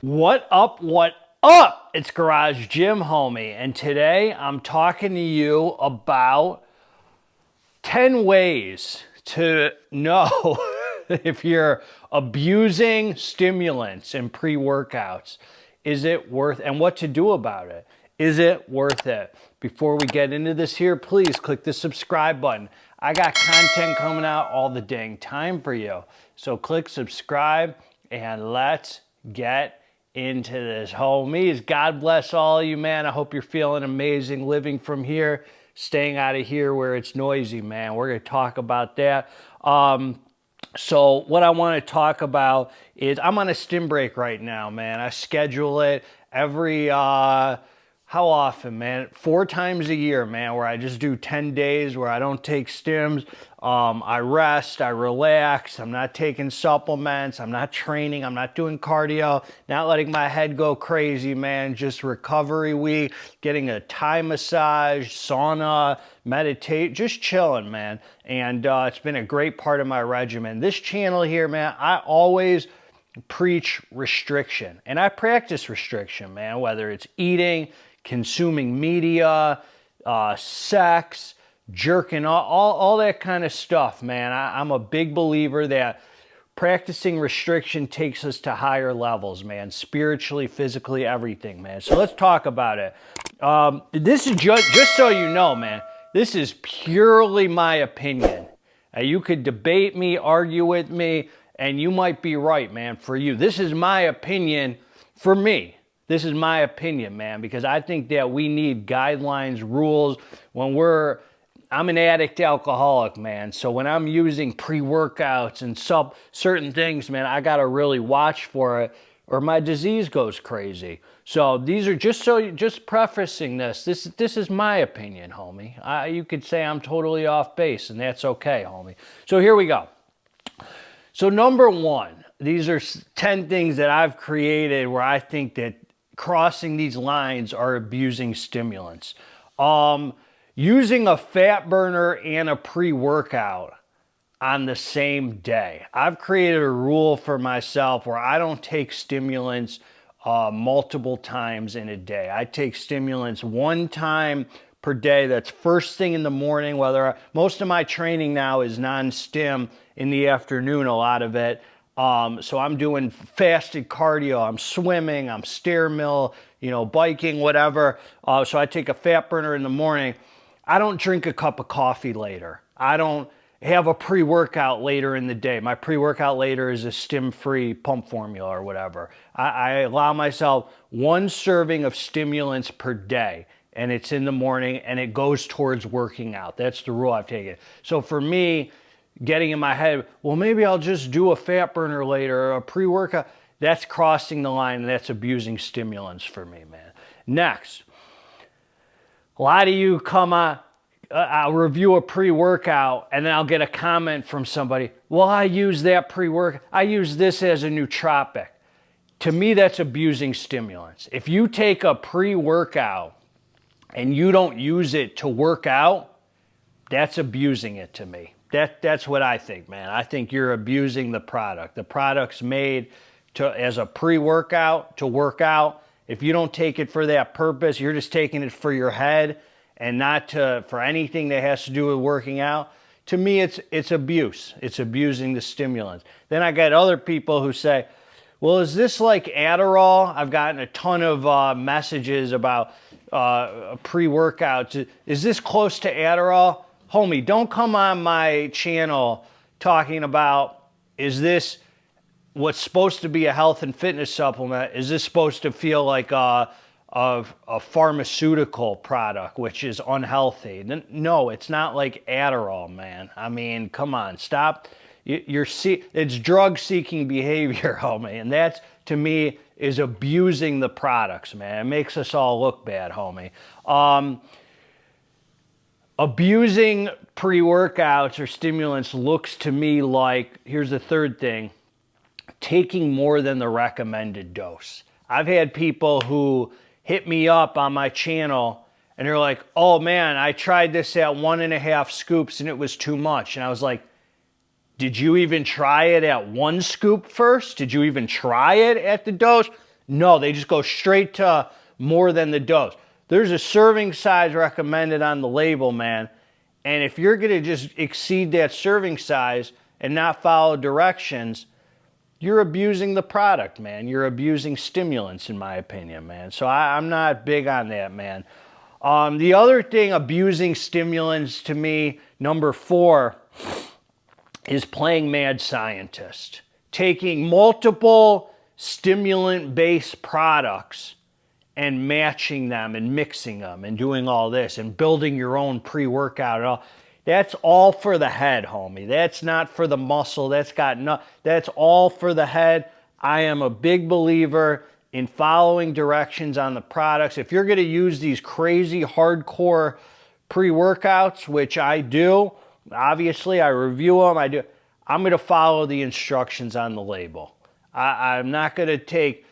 What up, what up? It's Garage Gym Homie, and today I'm talking to you about 10 ways to know if you're abusing stimulants and pre-workouts. Is it worth, and what to do about it? Is it worth it? Before we get into this here, please click the subscribe button. I got content coming out all the dang time for you. So click subscribe and let's get into this, homies. God bless all of you, man. I hope you're feeling amazing living from here, staying out of here where it's noisy, man. We're going to talk about that. So what I want to talk about is I'm on a stim break right now, man. I schedule it every, how often, man? 4 times a year, man, where I just do 10 days where I don't take stims. I rest, I relax, I'm not taking supplements, I'm not training, I'm not doing cardio, not letting my head go crazy, man. Just recovery week, getting a Thai massage, sauna, meditate, just chilling, man. And it's been a great part of my regimen. This channel here, man, I always preach restriction. And I practice restriction, man, whether it's eating, consuming media, sex, jerking, all that kind of stuff, man. I'm a big believer that practicing restriction takes us to higher levels, man. Spiritually, physically, everything, man. So let's talk about it. This is just so you know, man, this is purely my opinion. You could debate me, argue with me, and you might be right, man, for you. This is my opinion for me. This is my opinion, man, because I think that we need guidelines, rules. I'm an addict alcoholic, man, so when I'm using pre-workouts and certain things, man, I got to really watch for it or my disease goes crazy. So these are just prefacing this. This is my opinion, homie. You could say I'm totally off base, and that's okay, homie. So here we go. So number 1, these are 10 things that I've created where I think that crossing these lines are abusing stimulants. Using a fat burner and a pre-workout on the same day. I've created a rule for myself where I don't take stimulants multiple times in a day. I take stimulants 1 time per day. That's first thing in the morning. Most of my training now is non-stim in the afternoon, a lot of it. So I'm doing fasted cardio, I'm swimming, I'm stair mill, biking, whatever. So I take a fat burner in the morning. I don't drink a cup of coffee later. I don't have a pre-workout later in the day. My pre-workout later is a stim-free pump formula or whatever. I allow myself 1 serving of stimulants per day, and it's in the morning, and it goes towards working out. That's the rule I've taken. So for me, getting in my head, well, maybe I'll just do a fat burner later or a pre-workout, that's crossing the line, and that's abusing stimulants for me, man. Next, a lot of you come on, I'll review a pre-workout, and then I'll get a comment from somebody, well, I use that pre-workout, I use this as a nootropic. To me, that's abusing stimulants. If you take a pre-workout and you don't use it to work out, that's abusing it to me. That's what I think, man. I think you're abusing the product. The product's made as a pre-workout to work out. If you don't take it for that purpose, you're just taking it for your head and not for anything that has to do with working out. To me, it's abuse. It's abusing the stimulants. Then I got other people who say, well, is this like Adderall? I've gotten a ton of messages about pre-workouts. Is this close to Adderall? Homie, don't come on my channel talking about, is this what's supposed to be a health and fitness supplement? Is this supposed to feel like a pharmaceutical product, which is unhealthy? No, it's not like Adderall, man. I mean, come on, stop. It's drug-seeking behavior, homie, and that, to me, is abusing the products, man. It makes us all look bad, homie. Abusing pre-workouts or stimulants looks to me like, here's the third thing, taking more than the recommended dose. I've had people who hit me up on my channel and they're like, oh man, I tried this at 1.5 scoops and it was too much. And I was like, did you even try it at 1 scoop first? Did you even try it at the dose? No, they just go straight to more than the dose. There's a serving size recommended on the label, man. And if you're going to just exceed that serving size and not follow directions, you're abusing the product, man. You're abusing stimulants, in my opinion, man. So I'm not big on that, man. The other thing, abusing stimulants to me, number 4, is playing mad scientist. Taking multiple stimulant-based products and matching them and mixing them and doing all this and building your own pre-workout and all. That's all for the head, homie. That's not for the muscle. That's all for the head. I am a big believer in following directions on the products. If you're going to use these crazy hardcore pre-workouts, which I do, obviously I review them, I'm going to follow the instructions on the label. I'm not going to take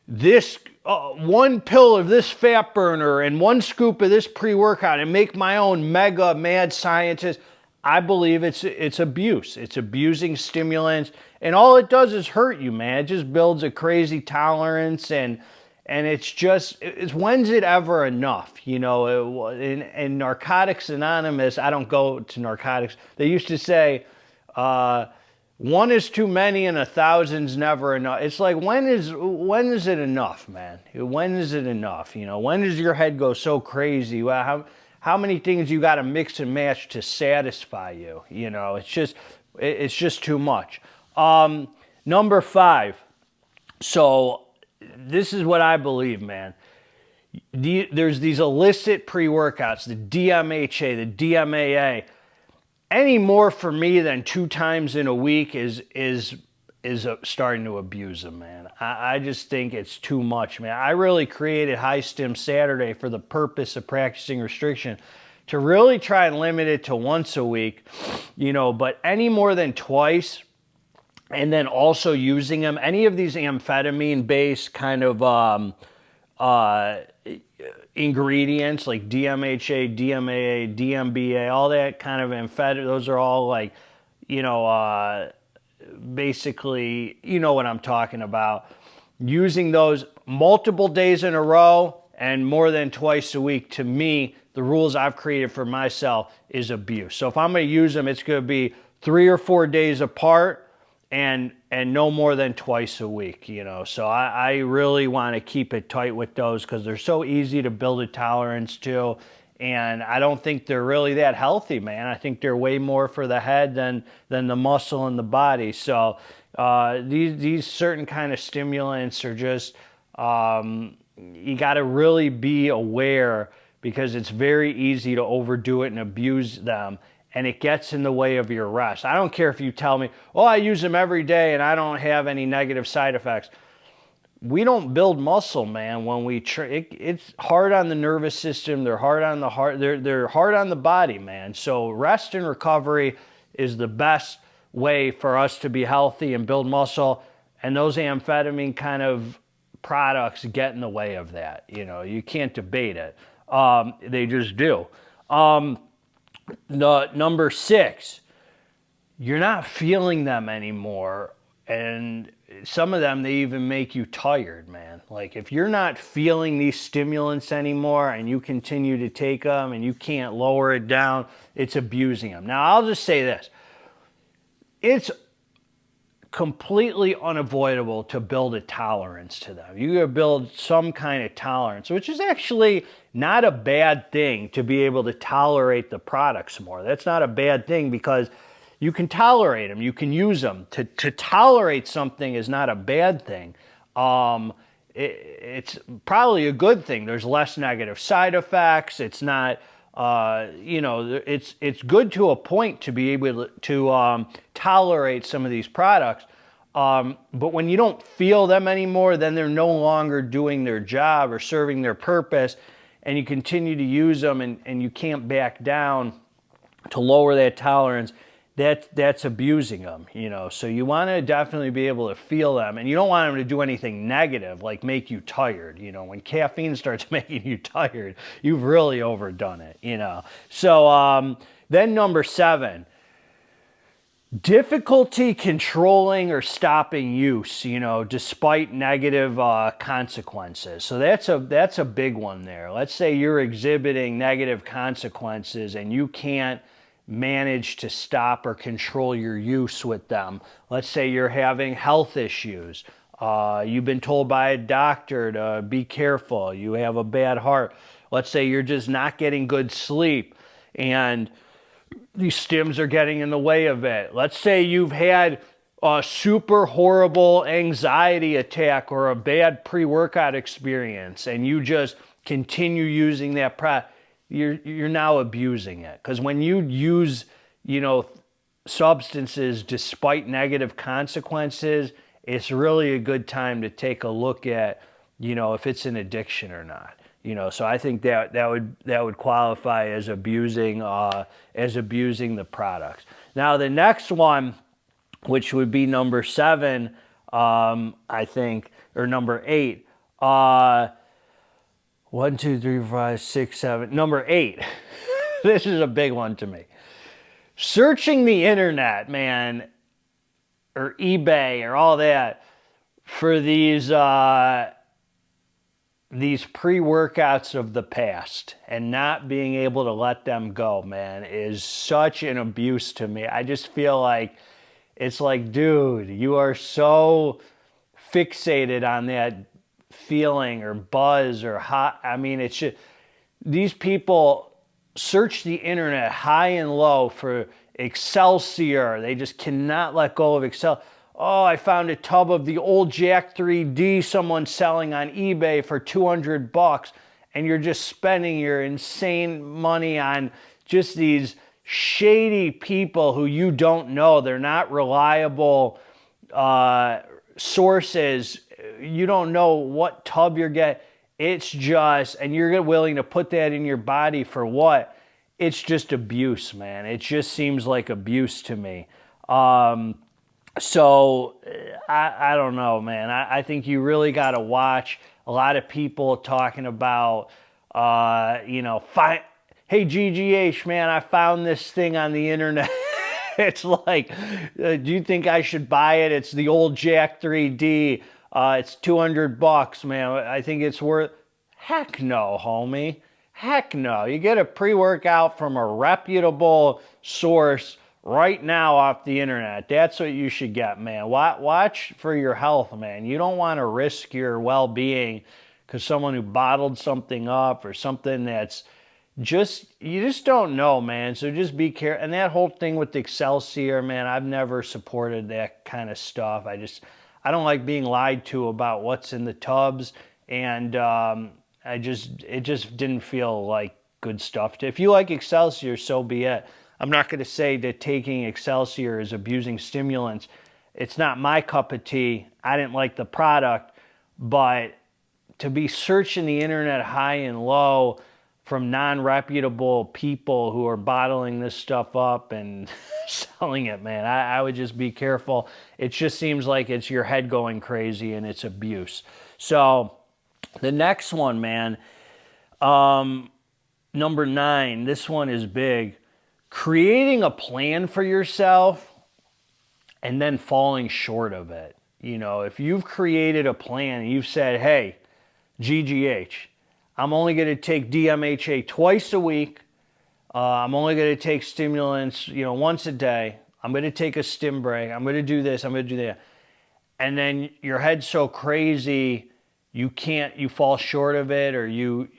this one pill of this fat burner and one scoop of this pre-workout and make my own mega mad scientist. I believe it's abuse. It's abusing stimulants, and all it does is hurt you, man. It just builds a crazy tolerance, and it's when's it ever enough? You know, in Narcotics Anonymous, I don't go to narcotics. They used to say, one is too many and 1,000's never enough. It's like, when is it enough, man? When is it enough? You know, when does your head go so crazy? Well, how many things you got to mix and match to satisfy you? You know, it's just too much. Number 5. So this is what I believe, man. There's these illicit pre-workouts, the DMHA, the DMAA. Any more for me than 2 times in a week is starting to abuse them, man. I just think it's too much, man. I really created High Stim Saturday for the purpose of practicing restriction, to really try and limit it to once a week, you know, but any more than twice, and then also using them, any of these amphetamine-based kind of ingredients like DMHA, DMAA, DMBA, all that kind of amphetamine, those are all like, you know, basically, you know what I'm talking about. Using those multiple days in a row and more than twice a week, to me, the rules I've created for myself is abuse. So if I'm going to use them, it's going to be 3 or 4 days apart and no more than twice a week, you know. So I really want to keep it tight with those because they're so easy to build a tolerance to, and I don't think they're really that healthy, man. I think they're way more for the head than the muscle in the body. So these certain kind of stimulants are just, you got to really be aware, because it's very easy to overdo it and abuse them, and it gets in the way of your rest. I don't care if you tell me, oh, I use them every day and I don't have any negative side effects. We don't build muscle, man, when we it's hard on the nervous system, they're hard on the heart, they're hard on the body, man. So rest and recovery is the best way for us to be healthy and build muscle, and those amphetamine kind of products get in the way of that. You know, you can't debate it. They just do. Number 6, you're not feeling them anymore, and some of them, they even make you tired, man. Like, if you're not feeling these stimulants anymore and you continue to take them and you can't lower it down, it's abusing them. Now, I'll just say this. It's completely unavoidable to build a tolerance to them. You gotta build some kind of tolerance, which is actually not a bad thing, to be able to tolerate the products more. That's not a bad thing, because you can tolerate them, you can use them. To tolerate something is not a bad thing. It's probably a good thing. There's less negative side effects. It's not, you know, it's good to a point to be able to tolerate some of these products. But when you don't feel them anymore, then they're no longer doing their job or serving their purpose, and you continue to use them and you can't back down to lower that tolerance. That's abusing them, you know. So you want to definitely be able to feel them, and you don't want them to do anything negative, like make you tired. You know, when caffeine starts making you tired, you've really overdone it, you know. So then number 7, Difficulty controlling or stopping use, despite negative consequences. So that's a big one there. Let's say you're exhibiting negative consequences and you can't manage to stop or control your use with them. Let's say you're having health issues. You've been told by a doctor to be careful. You have a bad heart. Let's say you're just not getting good sleep and these stims are getting in the way of it. Let's say you've had a super horrible anxiety attack or a bad pre-workout experience and you just continue using that product. You're now abusing it. Because when you use, substances despite negative consequences, it's really a good time to take a look at, if it's an addiction or not. So I think that would qualify as abusing the products. Now the next one, which would be number 7, I think, or number 8. 1, 2, 3, 4, 5, 6, 7. Number 8. This is a big one to me. Searching the internet, man, or eBay or all that for these pre-workouts of the past and not being able to let them go, man, is such an abuse to me. I just feel like it's like, dude, you are so fixated on that feeling or buzz or hot. I mean, it's just, these people search the internet high and low for Excelsior. They just cannot let go of Excel. Oh, I found a tub of the old Jack 3D someone's selling on eBay for $200, and you're just spending your insane money on just these shady people who you don't know. They're not reliable sources. You don't know what tub you're getting. It's just, and you're willing to put that in your body for what? It's just abuse, man. It just seems like abuse to me. So I don't know, man. I think you really got to watch a lot of people talking about, hey, GGH, man, I found this thing on the internet. It's like, do you think I should buy it? It's the old Jack 3D. It's $200, man. I think it's worth. Heck no, homie. Heck no. You get a pre-workout from a reputable source right now off the internet. That's what you should get, man. Watch for your health, man. You don't want to risk your well-being because someone who bottled something up or something that's you just don't know, man. So just be careful. And that whole thing with the Excelsior, man, I've never supported that kind of stuff. I don't like being lied to about what's in the tubs, and it just didn't feel like good stuff. If you like Excelsior, so be it. I'm not going to say that taking Excelsior is abusing stimulants. It's not my cup of tea. I didn't like the product, but to be searching the internet high and low from non-reputable people who are bottling this stuff up and selling it, man, I would just be careful. It just seems like it's your head going crazy and it's abuse. So the next one, man, number 9, this one is big. Creating a plan for yourself and then falling short of it. If you've created a plan and you've said, hey, GGH, I'm only going to take DMHA twice a week. I'm only going to take stimulants, once a day. I'm going to take a stim break. I'm going to do this. I'm going to do that. And then your head's so crazy, you fall short of it, or you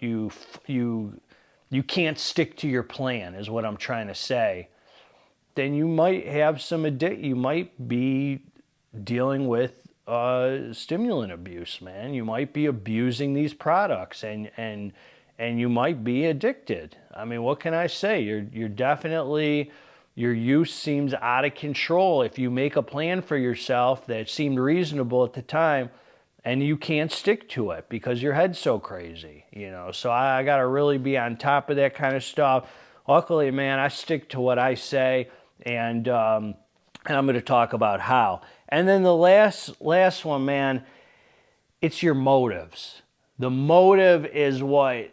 can't stick to your plan, is what I'm trying to say. Then you might have you might be dealing with stimulant abuse, man. You might be abusing these products, and you might be addicted. I mean, what can I say? You're definitely, your use seems out of control. If you make a plan for yourself that seemed reasonable at the time, and you can't stick to it because your head's so crazy, So I got to really be on top of that kind of stuff. Luckily, man, I stick to what I say, and I'm going to talk about how. And then the last one, man, it's your motives. The motive is what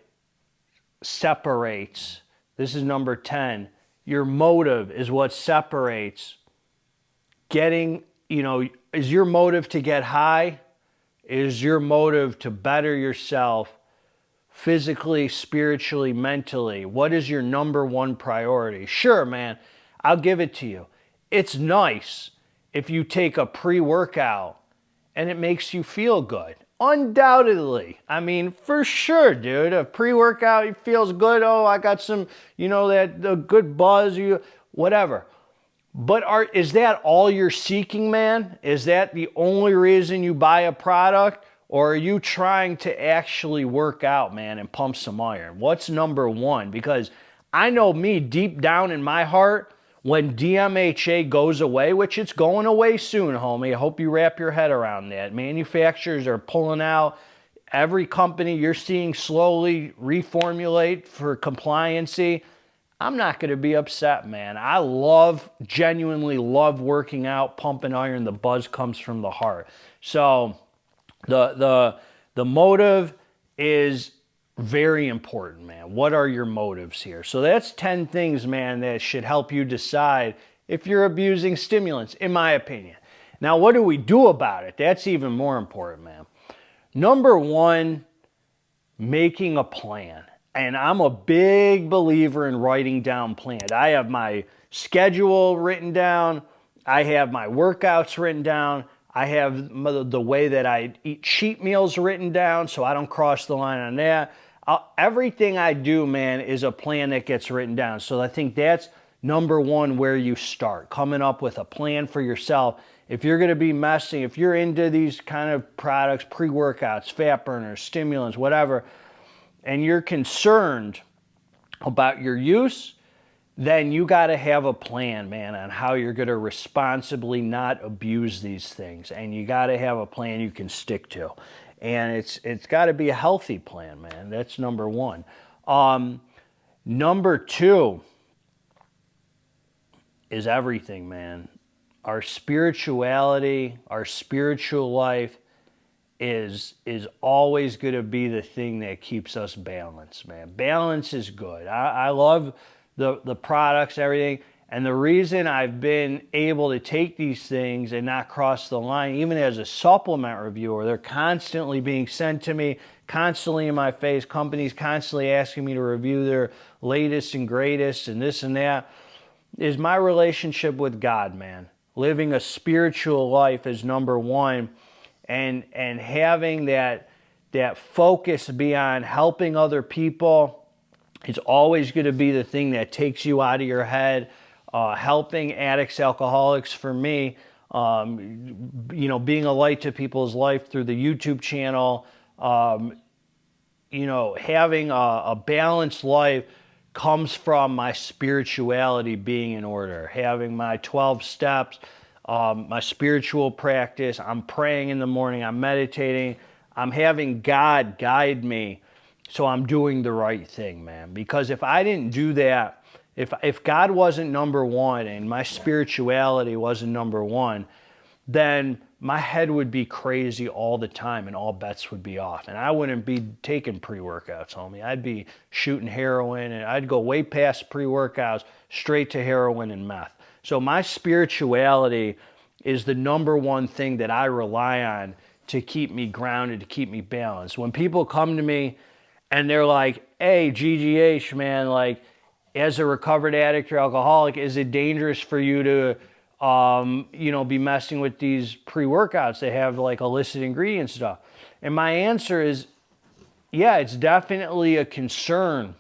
separates. This is number 10. Your motive is what separates getting, is your motive to get high? Is your motive to better yourself physically, spiritually, mentally? What is your number one priority? Sure, man, I'll give it to you. It's nice if you take a pre-workout and it makes you feel good. Undoubtedly. I mean, for sure, dude. A pre-workout, it feels good. Oh, I got some, the good buzz, whatever. But is that all you're seeking, man? Is that the only reason you buy a product? Or are you trying to actually work out, man, and pump some iron? What's number one? Because I know me, deep down in my heart, when DMHA goes away, which it's going away soon, homie. I hope you wrap your head around that. Manufacturers are pulling out. Every company you're seeing slowly reformulate for compliancy. I'm not going to be upset, man. I genuinely love working out, pumping iron. The buzz comes from the heart. So the motive is very important, man. What are your motives here? So that's 10 things, man, that should help you decide if you're abusing stimulants, in my opinion. Now, what do we do about it? That's even more important, man. Number one, making a plan. And I'm a big believer in writing down plans. I have my schedule written down. I have my workouts written down. I have the way that I eat cheat meals written down so I don't cross the line on that. Everything I do, man, is a plan that gets written down. So I think that's number one, where you start, coming up with a plan for yourself. If you're going to be messing, if you're into these kind of products, pre-workouts, fat burners, stimulants, whatever, and you're concerned about your use, then you got to have a plan, man, on how you're going to responsibly not abuse these things. And you got to have a plan you can stick to. And it's got to be a healthy plan, man. That's number one. Number two is everything, man. Our spirituality, our spiritual life is always going to be the thing that keeps us balanced, man. Balance is good. I love the products, everything. And the reason I've been able to take these things and not cross the line, even as a supplement reviewer, they're constantly being sent to me, constantly in my face, companies constantly asking me to review their latest and greatest and this and that, is my relationship with God, man. Living a spiritual life is number one, and having that focus beyond helping other people is always going to be the thing that takes you out of your head. Helping addicts, alcoholics, for me, being a light to people's life through the YouTube channel, having a balanced life comes from my spirituality being in order, having my 12 steps, my spiritual practice. I'm praying in the morning, I'm meditating, I'm having God guide me, so I'm doing the right thing, man. Because if I didn't do that, if God wasn't number one and my spirituality wasn't number one, then my head would be crazy all the time and all bets would be off. And I wouldn't be taking pre-workouts, homie. I'd be shooting heroin, and I'd go way past pre-workouts straight to heroin and meth. So my spirituality is the number one thing that I rely on to keep me grounded, to keep me balanced. When people come to me and they're like, hey, GGH, man, like, as a recovered addict or alcoholic, is it dangerous for you to, be messing with these pre-workouts? They have like illicit ingredient stuff. And my answer is, yeah, it's definitely a concern,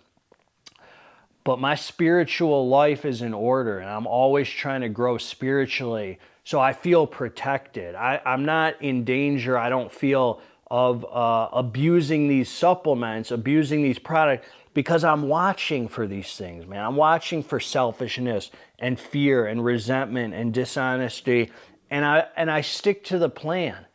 but my spiritual life is in order, and I'm always trying to grow spiritually, so I feel protected. I'm not in danger. I don't feel of abusing these supplements, abusing these products, because I'm watching for these things, man. I'm watching for selfishness and fear and resentment and dishonesty, and I stick to the plan.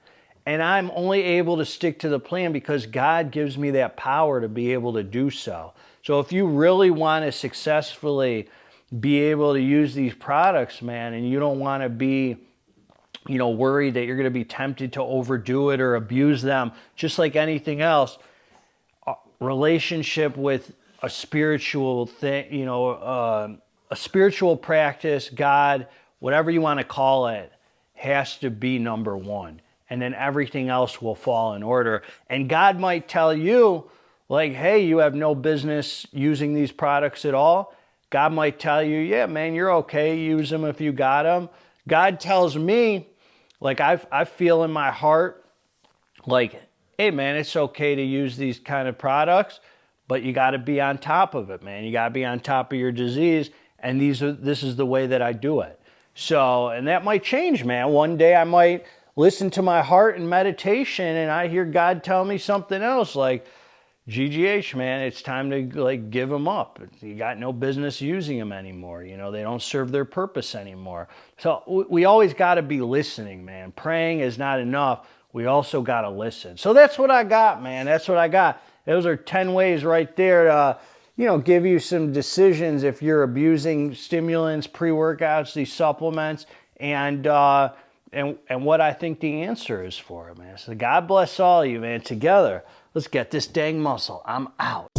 And I'm only able to stick to the plan because God gives me that power to be able to do so. So if you really want to successfully be able to use these products, man, and you don't want to be, worried that you're going to be tempted to overdo it or abuse them, just like anything else, relationship with a spiritual thing, a spiritual practice, God, whatever you want to call it, has to be number one. And then everything else will fall in order. And God might tell you, like, hey, you have no business using these products at all. God might tell you, yeah, man, you're okay. Use them if you got them. God tells me, like, I feel in my heart, like, hey, man, it's okay to use these kind of products, but you got to be on top of it, man. You got to be on top of your disease. And this is the way that I do it. So, and that might change, man. One day I might listen to my heart in meditation and I hear God tell me something else, like, GGH, man, it's time to like give them up. You got no business using them anymore. You know, they don't serve their purpose anymore. So we always got to be listening, man. Praying is not enough. We also got to listen. So that's what I got, man. That's what I got. Those are 10 ways right there to, you know, give you some decisions if you're abusing stimulants, pre-workouts, these supplements, and what I think the answer is for it, man. So God bless all of you, man. Together, let's get this dang muscle. I'm out.